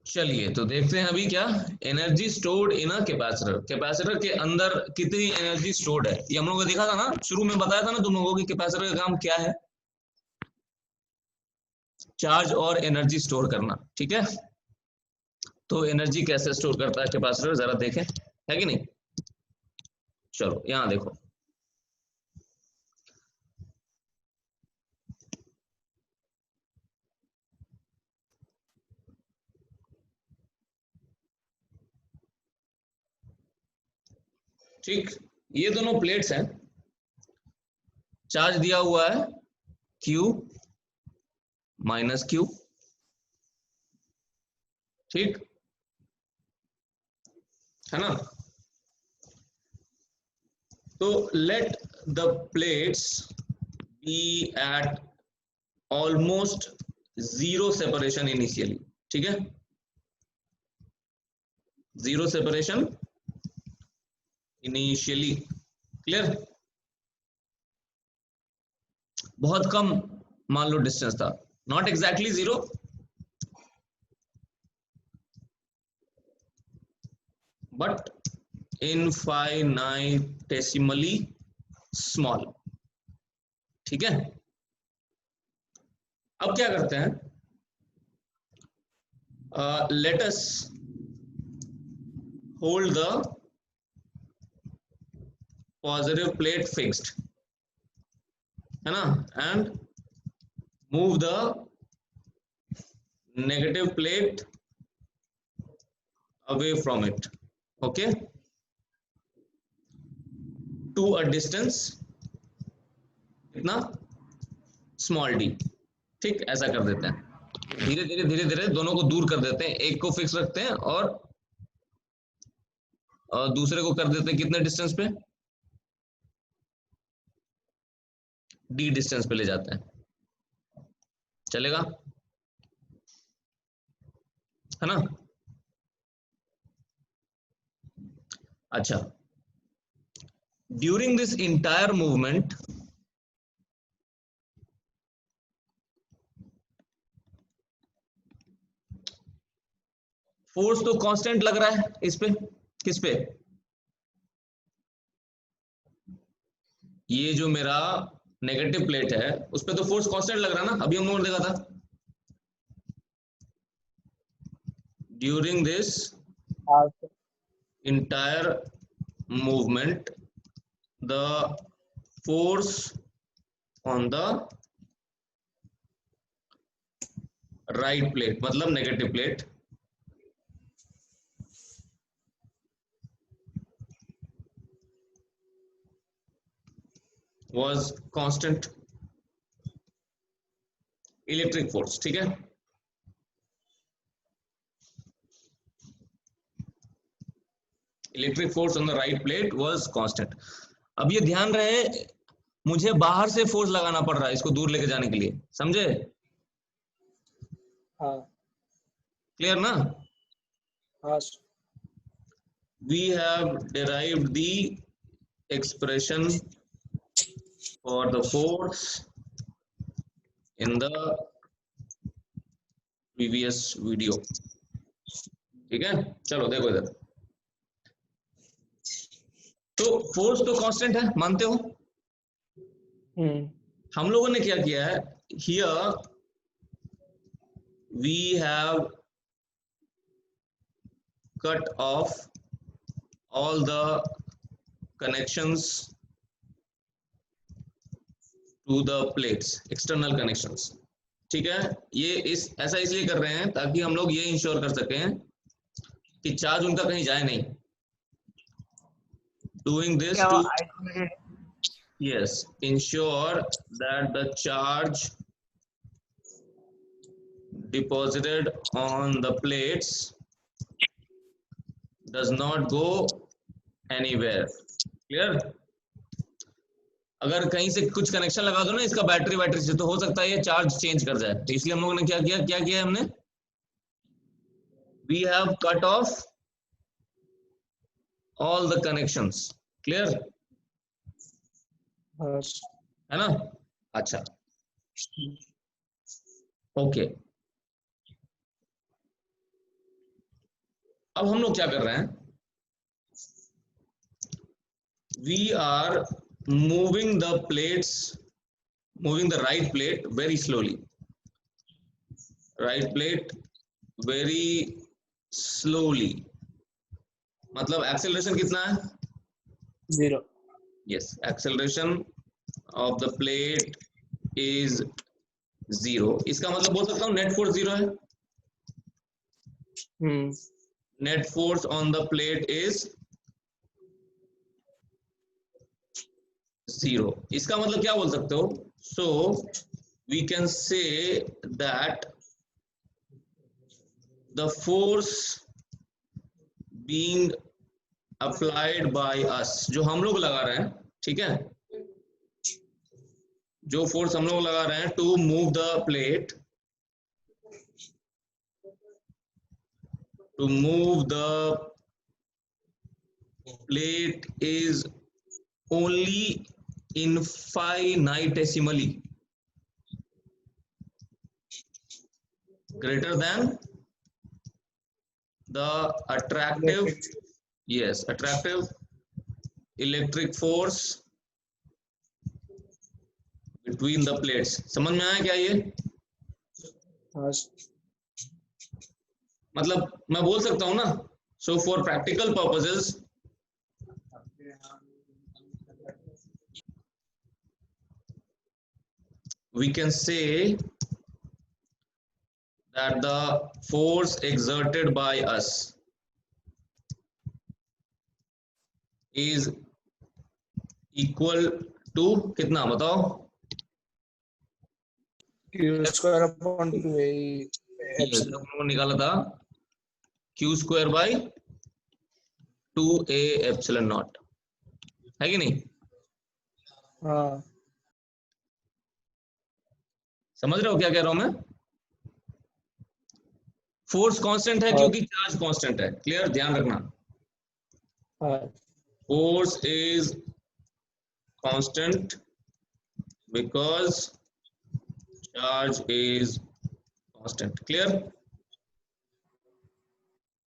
चलिए तो देखते हैं अभी क्या energy stored in a capacitor, capacitor के अंदर कितनी एनर्जी स्टोर्ड है। ये हम लोगों ने देखा था ना, शुरू में बताया था ना तुम लोगों को कि कैपेसिटर का काम क्या है, चार्ज और एनर्जी स्टोर करना। ठीक है, तो एनर्जी कैसे स्टोर करता है कैपेसिटर, जरा देखें, है कि नहीं। चलो यहां देखो, ठीक, ये दोनों प्लेट्स हैं, चार्ज दिया हुआ है Q माइनस Q, ठीक है ना। तो let the plates be at almost zero separation initially, ठीक है, जीरो सेपरेशन इनिशियली, क्लियर। बहुत कम मान लो डिस्टेंस था, not exactly zero, but infinitesimally small, ठीक है। अब क्या करते हैं, let us hold the positive plate fixed, है ना, and move the negative plate away from it, okay, to a distance इतना स्मॉल डी, ठीक, ऐसा कर देते हैं। धीरे धीरे धीरे धीरे दोनों को दूर कर देते हैं, एक को फिक्स रखते हैं और दूसरे को कर देते हैं कितने डिस्टेंस पे, डी डिस्टेंस पे ले जाते हैं, चलेगा, है ना। अच्छा, during this entire movement force तो कांस्टेंट लग रहा है इस पे, किस पे, ये जो मेरा नेगेटिव प्लेट है उस पे तो फोर्स कांस्टेंट लग रहा है ना, अभी हम लोगों ने देखा था। ड्यूरिंग दिस हाँ sir. entire movement the force on the right plate मतलब negative plate was constant electric force, ठीक है। Electric force on the right plate was constant. अब ये ध्यान रहे, मुझे बाहर से फोर्स लगाना पड़ रहा है इसको दूर लेके जाने के लिए, समझे, हाँ क्लियर ना। हाँ sir. We have derived the expression for the force in the previous video, ठीक है। चलो देखो इधर, तो फोर्स तो कांस्टेंट है, मानते हो। हम लोगों ने क्या किया है, here we have cut off all the connections to the plates, external connections, ठीक है। ये इस ऐसा इसलिए कर रहे हैं ताकि हम लोग ये इंश्योर कर सकें कि चार्ज उनका कहीं जाए नहीं। डूइंग दिस क्या to, isolated? yes, ensure that the charge deposited on the plates does not go anywhere, clear। अगर कहीं से कुछ कनेक्शन लगा दो ना इसका बैटरी बैटरी से, तो हो सकता है ये चार्ज चेंज कर जाए, तो इसलिए हम लोगों ने क्या किया हमने, we have cut off all the connections, clear, हाँ है ना। अच्छा, ओके, अब हम लोग क्या कर रहे हैं, we are moving the plates, moving the right plate very slowly, right plate very slowly, मतलब एक्सेलरेशन कितना है, 0. Yes, acceleration of the plate is 0। इसका मतलब बोल सकता हूँ नेट फोर्स 0 है, net force on the plate is 0। इसका मतलब क्या बोल सकते हो, so we can say that the force being applied by us, जो हम लोग लगा रहे हैं, ठीक है, जो फोर्स हम लोग लगा रहे हैं to move the plate, to move the plate is only infinitesimally greater than the attractive, yes, attractive electric force between the plates। समझ में आया क्या ये, हाँ मतलब मैं बोल सकता हूं ना, so for practical purposes we can say that the force exerted by us is equal to कितना बताओ, Q² yes, हम लोगों ने निकाला था Q² by 2a epsilon naught, है कि नहीं, हाँ समझ रहे हो क्या कह रहा हूं मैं, फोर्स कांस्टेंट है क्योंकि चार्ज कांस्टेंट है, क्लियर, ध्यान रखना, हाँ force is constant because charge is constant, clear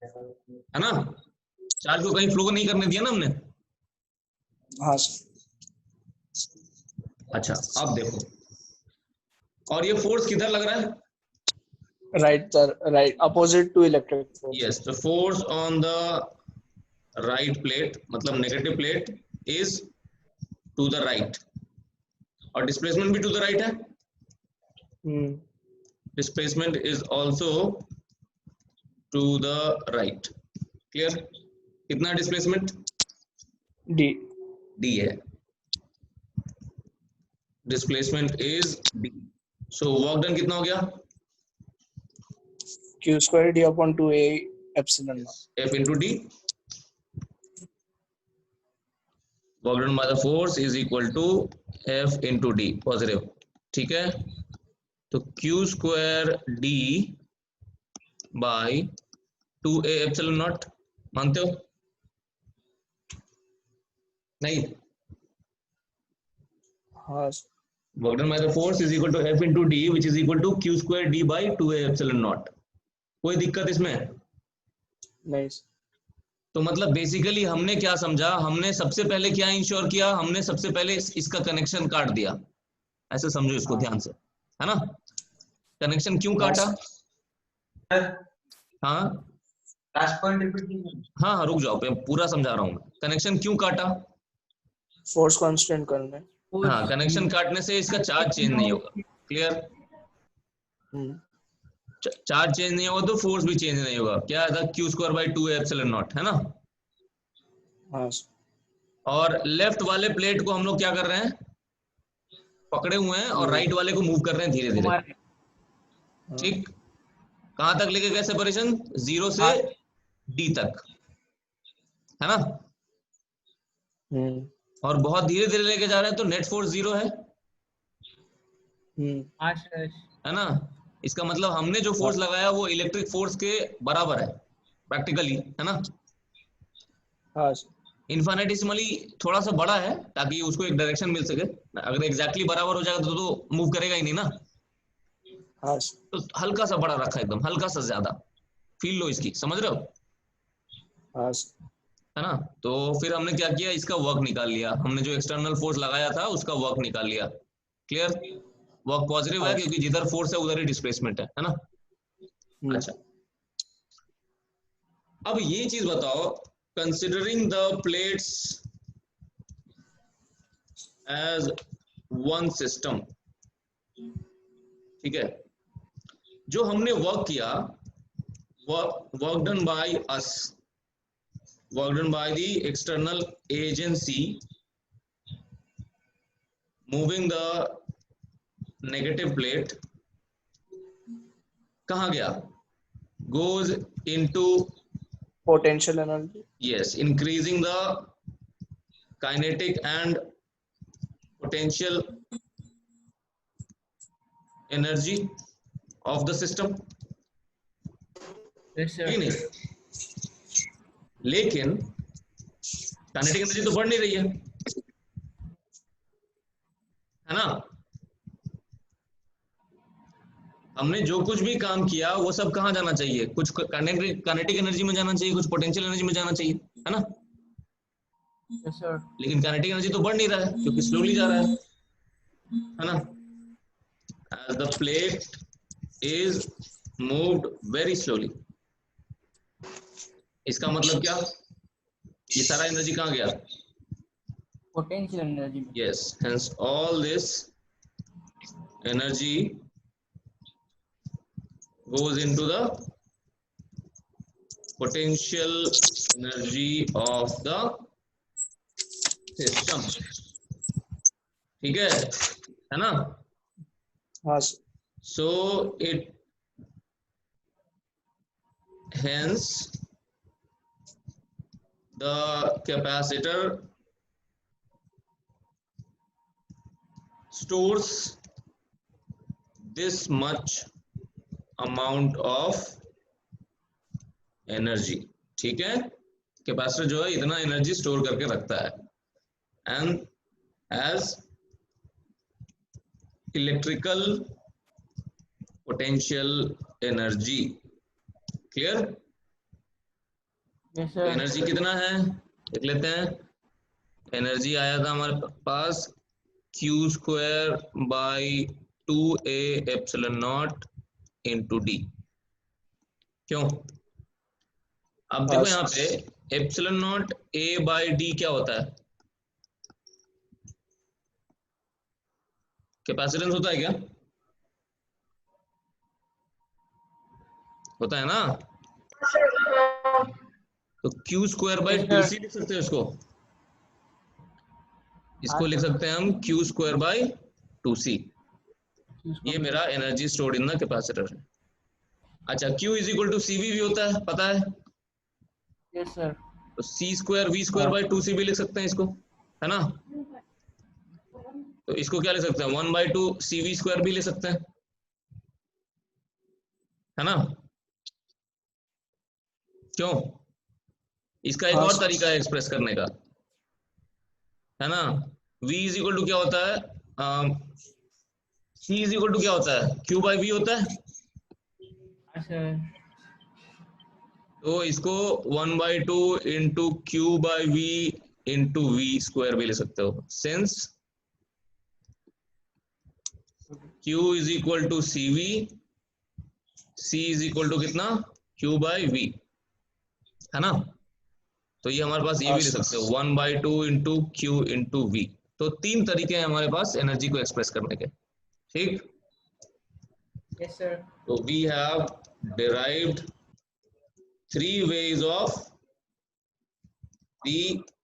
है ना, चार्ज को कहीं फ्लो नहीं करने दिया ना हमने। हाँ अच्छा अब देखो, और ये फोर्स किधर लग रहा है, right right opposite to electric force. Yes, the force on the right plate, मतलब negative plate is to the right, और डिस्प्लेसमेंट भी टू द राइट है, displacement is also to the right, clear, कितना displacement, D D है, displacement is D, so work done कितना हो गया, Q² D/2a epsilon naught. F into D, work done by the force is equal to F into D, positive, ठीक है, तो Q² D by 2a epsilon naught, मानते हो नहीं, हाँ work done by the force is equal to F into D which is equal to Q² D by 2a epsilon naught, कोई दिक्कत इसमें, नहीं तो मतलब बेसिकली हमने क्या समझा, हमने सबसे पहले क्या इंश्योर किया, हमने सबसे पहले इसका कनेक्शन काट दिया, ऐसे समझो इसको ध्यान से, है ना, कनेक्शन क्यों काटा, हाँ हाँ रुक जाओ, मैं पूरा समझा रहा हूँ, कनेक्शन क्यों काटा, फोर्स कांस्टेंट करना है। हाँ, कनेक्शन काटने से इसका चार्ज चेंज नहीं होगा, क्लियर, चार्ज चेंज नहीं होगा तो फोर्स भी चेंज नहीं होगा, क्या था Q² by 2a epsilon naught, है ना, हाँ और लेफ्ट वाले प्लेट को हम लोग क्या कर रहे हैं, पकड़े हुए हैं, और राइट वाले को मूव कर रहे हैं धीरे धीरे, ठीक, कहां तक लेके गए सेपरेशन, 0 से D तक, है ना, और बहुत धीरे धीरे लेके जा रहे हैं तो नेट फोर्स 0 है ना, इसका मतलब हमने जो फोर्स लगाया वो इलेक्ट्रिक फोर्स के बराबर है प्रैक्टिकली, है ना, हाँ इन्फिनिटेसिमली थोड़ा सा बड़ा है ताकि उसको एक डायरेक्शन मिल सके, अगर एग्जैक्टली बराबर हो जाएगा तो मूव करेगा ही नहीं ना, हाँ तो हल्का सा बड़ा रखा, एकदम हल्का सा ज्यादा, फील लो इसकी, समझ रहे हो, हाँ है ना। तो फिर हमने क्या किया, इसका वर्क निकाल लिया, हमने जो एक्सटर्नल फोर्स लगाया था उसका वर्क निकाल लिया। क्लियर, वर्क पॉजिटिव है हाँ क्योंकि जिधर फोर्स है उधर ही डिस्प्लेसमेंट है ना। अच्छा, अब ये चीज बताओ, considering the plates as one system, ठीक है, जो हमने वर्क किया, work done by us, work done by the external agency moving the negative plate, कहाँ गया, goes into, potential energy. yes, increasing the kinetic and potential energy of the system, Yes, sir. ठीक नहीं, लेकिन kinetic energy तो बढ़ नहीं रही है ना। हमने जो कुछ भी काम किया वो सब कहाँ जाना चाहिए, कुछ काइनेटिक एनर्जी में जाना चाहिए, कुछ पोटेंशियल एनर्जी में जाना चाहिए, है ना। Yes, sir. लेकिन काइनेटिक एनर्जी तो बढ़ नहीं रहा है क्योंकि स्लोली जा रहा है ना। As the plate is moved very slowly, इसका मतलब क्या, ये सारा एनर्जी कहाँ गया, Potential energy. yes, hence all this energy goes into the potential energy of the system, ठीक है ना। हाँ So it hence the capacitor stores this much amount of energy, ठीक है, कैपेसिटर जो है इतना एनर्जी स्टोर करके रखता है, and as electrical potential energy, clear. Yes, sir. Energy कितना है देख लेते हैं, एनर्जी आया था हमारे पास Q square by 2a epsilon not into D, क्यों, अब देखो यहाँ पे epsilon not a by D क्या होता है, कैपेसिटेंस होता है क्या, होता है ना। तो Q square by Yes, two sir. C लिख सकते हैं इसको, इसको लिख सकते हैं हम Q square by two C, ये मेरा energy stored in the capacitor है। अच्छा, Q is equal to CV भी होता है, पता है, Yes, sir. तो C square V square by two C भी लिख सकते हैं इसको, है ना। तो इसको क्या लिख सकते हैं, 1 बाई टू CV स्क्वायर भी ले सकते हैं, है ना। क्यों, इसका एक और तरीका है एक्सप्रेस करने का, है ना। V इज इक्वल टू क्या होता है, C इज इक्वल टू क्या होता है, Q बाई V होता है, Yes, sir. तो इसको 1 by two into Q by V into V square भी ले सकते हो, since Q is equal to CV, C is equal to कितना, Q बाई V, है ना। तो ये हमारे पास ये भी ले सकते हो 1 by two into Q into V। तो तीन तरीके हैं हमारे पास एनर्जी को एक्सप्रेस करने के, ठीक। Yes, sir. तो we have derived 3 ways of the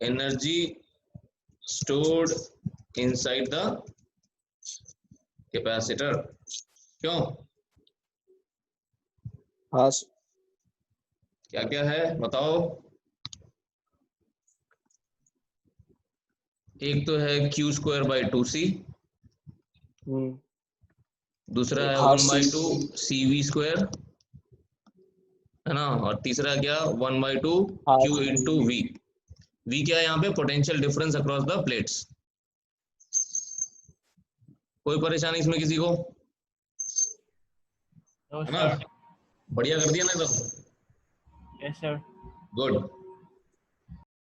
energy stored inside the capacitor, क्यों, हाँ क्या क्या है बताओ। एक तो है Q स्क्वायर बाई टू सी, दूसरा है हाँ, 1 बाई टू CV स्क्वायर, है ना, और तीसरा क्या 1 बाई टू हाँ। Q into V। V क्या है यहाँ पे, potential difference across the plates. कोई परेशानी इसमें किसी को, No, है ना, sir. बढ़िया कर दिया ना एकदम, Yes, sir. गुड।